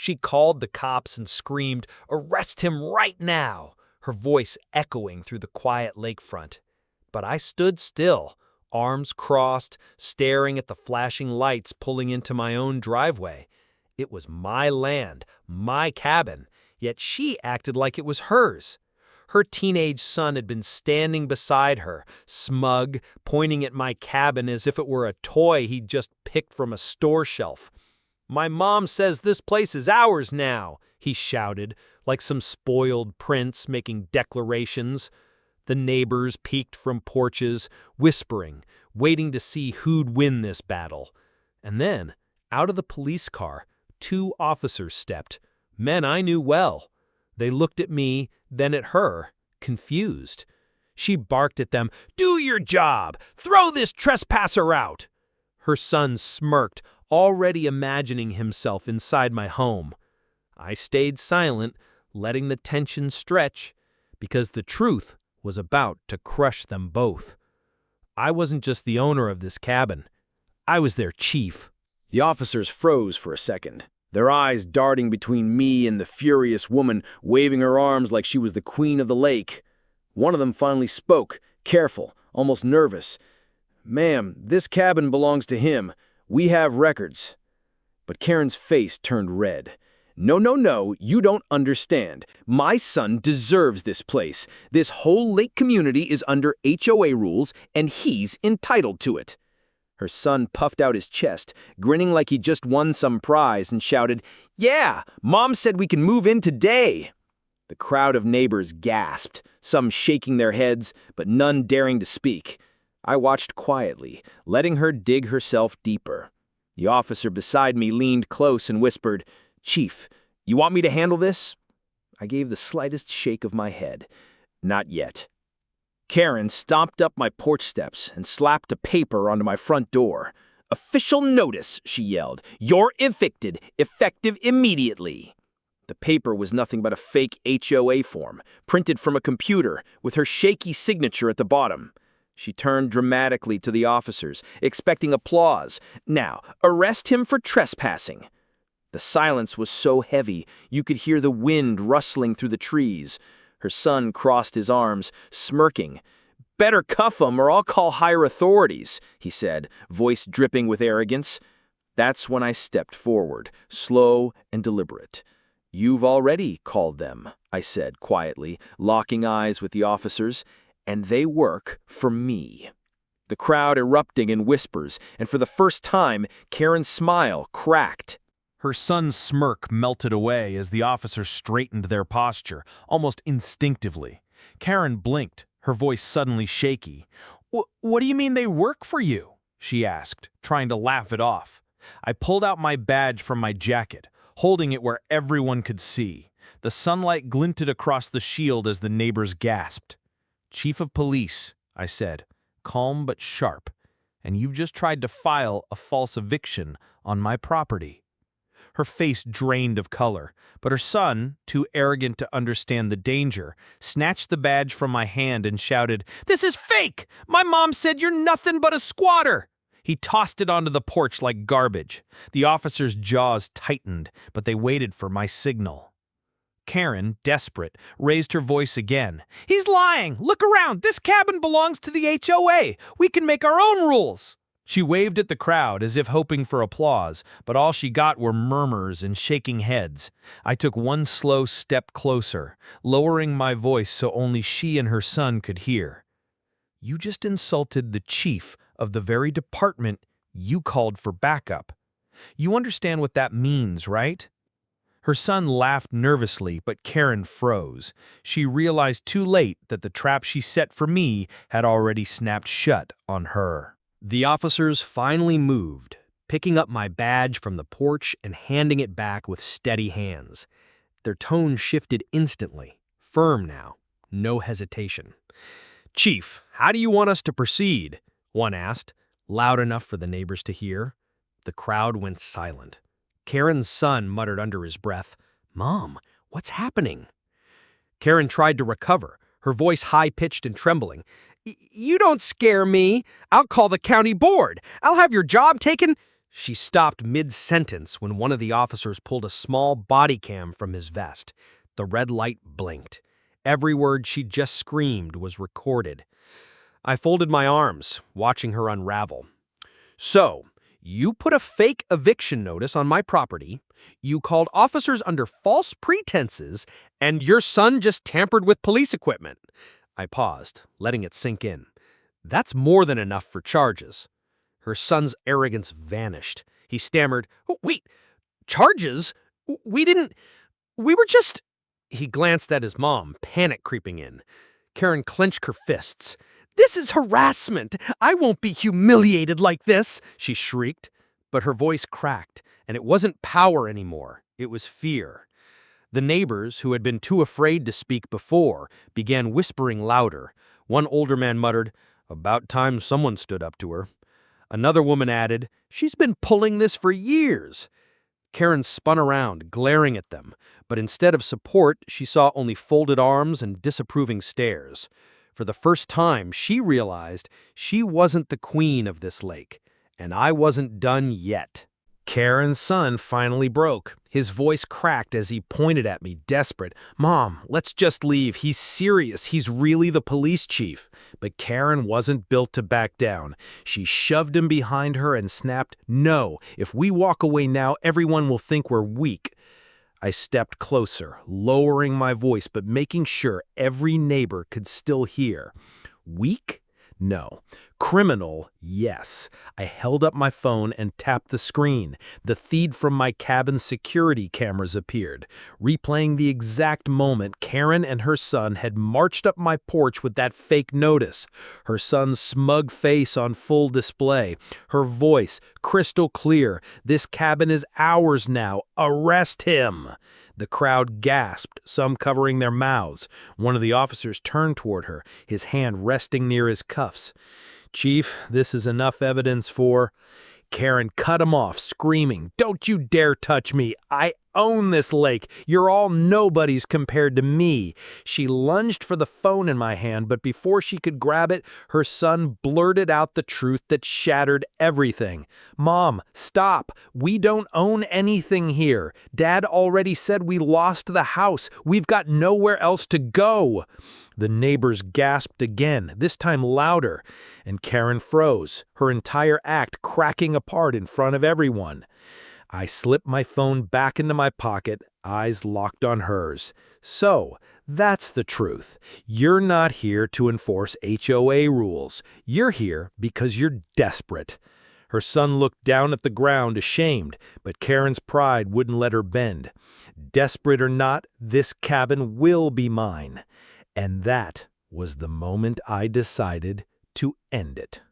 She called the cops and screamed, "Arrest him right now!" her voice echoing through the quiet lakefront. But I stood still, arms crossed, staring at the flashing lights pulling into my own driveway. It was my land, my cabin, yet she acted like it was hers. Her teenage son had been standing beside her, smug, pointing at my cabin as if it were a toy he'd just picked from a store shelf. "My mom says this place is ours now," he shouted, like some spoiled prince making declarations. The neighbors peeked from porches, whispering, waiting to see who'd win this battle. And then, out of the police car, 2 officers stepped, men I knew well. They looked at me, then at her, confused. She barked at them, "Do your job! Throw this trespasser out!" Her son smirked, already imagining himself inside my home. I stayed silent, letting the tension stretch, because the truth was about to crush them both. I wasn't just the owner of this cabin. I was their chief. The officers froze for a second, their eyes darting between me and the furious woman, waving her arms like she was the queen of the lake. One of them finally spoke, careful, almost nervous. "Ma'am, this cabin belongs to him. We have records." But Karen's face turned red. No, you don't understand. My son deserves this place. This whole lake community is under HOA rules, and he's entitled to it." Her son puffed out his chest, grinning like he just won some prize, and shouted, "Yeah, Mom said we can move in today." The crowd of neighbors gasped, some shaking their heads, but none daring to speak. I watched quietly, letting her dig herself deeper. The officer beside me leaned close and whispered, "Chief, you want me to handle this?" I gave the slightest shake of my head. "Not yet." Karen stomped up my porch steps and slapped a paper onto my front door. "Official notice," she yelled. "You're evicted, effective immediately." The paper was nothing but a fake HOA form, printed from a computer, with her shaky signature at the bottom. She turned dramatically to the officers, expecting applause. "Now, arrest him for trespassing." The silence was so heavy, you could hear the wind rustling through the trees. Her son crossed his arms, smirking. "Better cuff him or I'll call higher authorities," he said, voice dripping with arrogance. That's when I stepped forward, slow and deliberate. "You've already called them," I said quietly, locking eyes with the officers, "and they work for me." The crowd erupting in whispers, and for the first time, Karen's smile cracked. Her son's smirk melted away as the officers straightened their posture, almost instinctively. Karen blinked, her voice suddenly shaky. What do you mean they work for you?" she asked, trying to laugh it off. I pulled out my badge from my jacket, holding it where everyone could see. The sunlight glinted across the shield as the neighbors gasped. "Chief of Police," I said, calm but sharp, "and you've just tried to file a false eviction on my property." Her face drained of color, but her son, too arrogant to understand the danger, snatched the badge from my hand and shouted, "This is fake! My mom said you're nothing but a squatter!" He tossed it onto the porch like garbage. The officers' jaws tightened, but they waited for my signal. Karen, desperate, raised her voice again. "He's lying! Look around! This cabin belongs to the HOA! We can make our own rules!" She waved at the crowd as if hoping for applause, but all she got were murmurs and shaking heads. I took one slow step closer, lowering my voice so only she and her son could hear. "You just insulted the chief of the very department you called for backup. You understand what that means, right?" Her son laughed nervously, but Karen froze. She realized too late that the trap she set for me had already snapped shut on her. The officers finally moved, picking up my badge from the porch and handing it back with steady hands. Their tone shifted instantly, firm now, no hesitation. "Chief, how do you want us to proceed?" one asked, loud enough for the neighbors to hear. The crowd went silent. Karen's son muttered under his breath, "Mom, what's happening?" Karen tried to recover, her voice high-pitched and trembling. "You don't scare me. I'll call the county board. I'll have your job taken." She stopped mid-sentence when one of the officers pulled a small body cam from his vest. The red light blinked. Every word she just screamed was recorded. I folded my arms, watching her unravel. So, you put a fake eviction notice on my property, you called officers under false pretenses, and your son just tampered with police equipment. I paused, letting it sink in. That's more than enough for charges. Her son's arrogance vanished. He stammered, "Oh, wait, charges? We were just—" He glanced at his mom, panic creeping in. Karen clenched her fists. "This is harassment! I won't be humiliated like this!" she shrieked. But her voice cracked, and it wasn't power anymore. It was fear. The neighbors, who had been too afraid to speak before, began whispering louder. One older man muttered, "About time someone stood up to her." Another woman added, "She's been pulling this for years." Karen spun around, glaring at them, but instead of support, she saw only folded arms and disapproving stares. For the first time, she realized she wasn't the queen of this lake, and I wasn't done yet. Karen's son finally broke. His voice cracked as he pointed at me, desperate. "Mom, let's just leave. He's serious. He's really the police chief." But Karen wasn't built to back down. She shoved him behind her and snapped, "No, if we walk away now, everyone will think we're weak." I stepped closer, lowering my voice but making sure every neighbor could still hear. Weak? No. Criminal? Yes. I held up my phone and tapped the screen. The feed from my cabin's security cameras appeared, replaying the exact moment Karen and her son had marched up my porch with that fake notice. Her son's smug face on full display. Her voice crystal clear. "This cabin is ours now. Arrest him!" The crowd gasped, some covering their mouths. One of the officers turned toward her, his hand resting near his cuffs. "Chief, this is enough evidence for—" Karen cut him off, screaming, "Don't you dare touch me! I own this lake! You're all nobodies compared to me!" She lunged for the phone in my hand, but before she could grab it, her son blurted out the truth that shattered everything. "Mom, stop! We don't own anything here. Dad already said we lost the house. We've got nowhere else to go." The neighbors gasped again, this time louder, and Karen froze, her entire act cracking apart in front of everyone. I slipped my phone back into my pocket, eyes locked on hers. "So, that's the truth. You're not here to enforce HOA rules. You're here because you're desperate." Her son looked down at the ground, ashamed, but Karen's pride wouldn't let her bend. "Desperate or not, this cabin will be mine." And that was the moment I decided to end it.